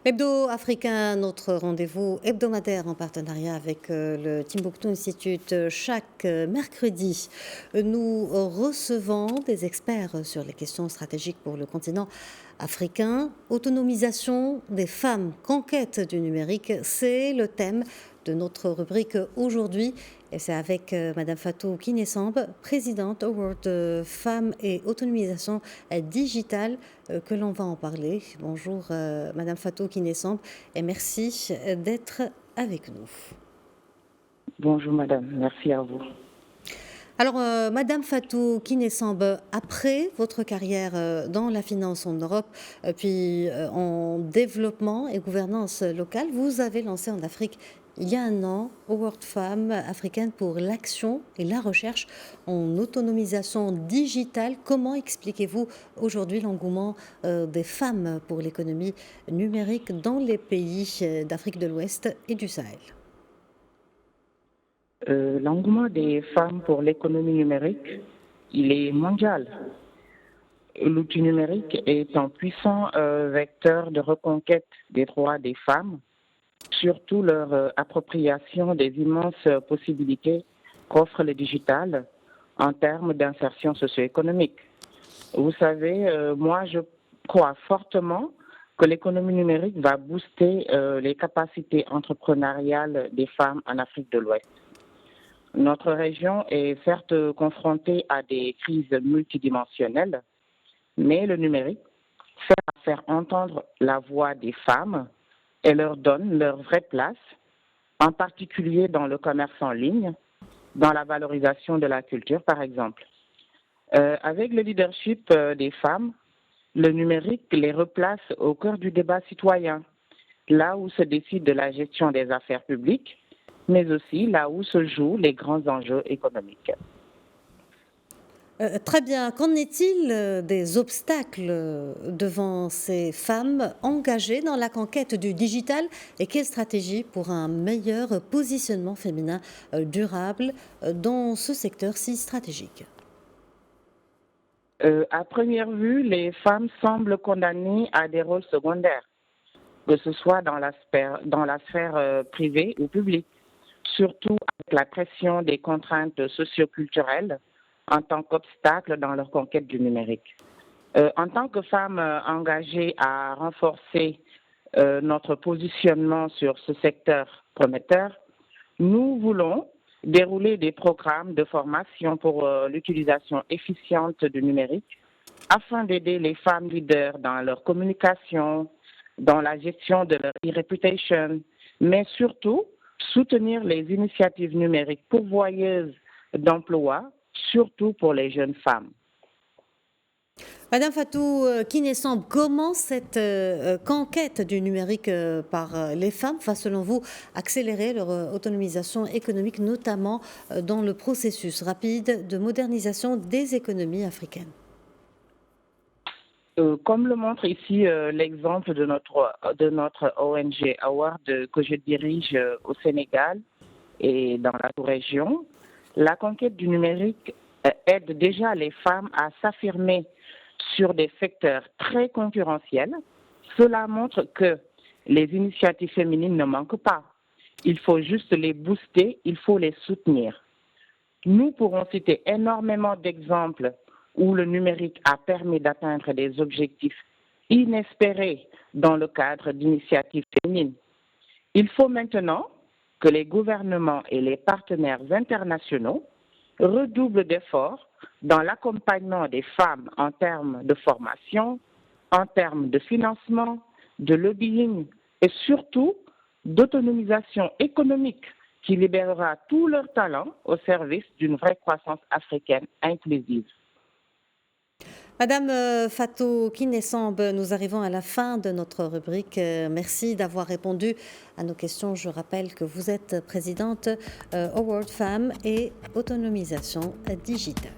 Hebdo africain, notre rendez-vous hebdomadaire en partenariat avec le Timbuktu Institute. Chaque mercredi, nous recevons des experts sur les questions stratégiques pour le continent africain. Autonomisation des femmes, conquête du numérique, c'est le thème de notre rubrique aujourd'hui. Et c'est avec Madame Fatou Kinesambe, présidente Award Femmes et Autonomisation Digitale, que l'on va en parler. Bonjour Madame Fatou Kinesambe et merci d'être avec nous. Bonjour Madame, merci à vous. Alors, Madame Fatou Kinesambe, après votre carrière dans la finance en Europe, puis en développement et gouvernance locale, vous avez lancé en Afrique il y a un an Award Femmes africaine pour l'action et la recherche en autonomisation digitale. Comment expliquez-vous aujourd'hui l'engouement des femmes pour l'économie numérique dans les pays d'Afrique de l'Ouest et du Sahel ? L'engouement des femmes pour l'économie numérique, il est mondial. L'outil numérique est un puissant vecteur de reconquête des droits des femmes, surtout leur appropriation des immenses possibilités qu'offre le digital en termes d'insertion socio-économique. Vous savez, moi je crois fortement que l'économie numérique va booster les capacités entrepreneuriales des femmes en Afrique de l'Ouest. Notre région est certes confrontée à des crises multidimensionnelles, mais le numérique sert à faire entendre la voix des femmes et leur donne leur vraie place, en particulier dans le commerce en ligne, dans la valorisation de la culture par exemple. Avec le leadership des femmes, le numérique les replace au cœur du débat citoyen, là où se décide de la gestion des affaires publiques, mais aussi là où se jouent les grands enjeux économiques. Très bien. Qu'en est-il des obstacles devant ces femmes engagées dans la conquête du digital et quelle stratégie pour un meilleur positionnement féminin durable dans ce secteur si stratégique ? À première vue, les femmes semblent condamnées à des rôles secondaires, que ce soit dans la sphère privée ou publique, surtout avec la pression des contraintes socioculturelles en tant qu'obstacle dans leur conquête du numérique. En tant que femmes engagées à renforcer notre positionnement sur ce secteur prometteur, nous voulons dérouler des programmes de formation pour l'utilisation efficiente du numérique afin d'aider les femmes leaders dans leur communication, dans la gestion de leur e-reputation, mais surtout soutenir les initiatives numériques pourvoyeuses d'emplois, surtout pour les jeunes femmes. Madame Fatou Kinesambe, comment cette conquête du numérique par les femmes va, selon vous, accélérer leur autonomisation économique, notamment dans le processus rapide de modernisation des économies africaines ? Comme le montre ici l'exemple de notre ONG Award que je dirige au Sénégal et dans la sous-région, la conquête du numérique aide déjà les femmes à s'affirmer sur des secteurs très concurrentiels. Cela montre que les initiatives féminines ne manquent pas. Il faut juste les booster, il faut les soutenir. Nous pourrons citer énormément d'exemples où le numérique a permis d'atteindre des objectifs inespérés dans le cadre d'initiatives féminines. Il faut maintenant que les gouvernements et les partenaires internationaux redoublent d'efforts dans l'accompagnement des femmes en termes de formation, en termes de financement, de lobbying et surtout d'autonomisation économique qui libérera tout leur talent au service d'une vraie croissance africaine inclusive. Madame Fatou Kinesambe, nous arrivons à la fin de notre rubrique. Merci d'avoir répondu à nos questions. Je rappelle que vous êtes présidente Award Femmes et Autonomisation Digitale.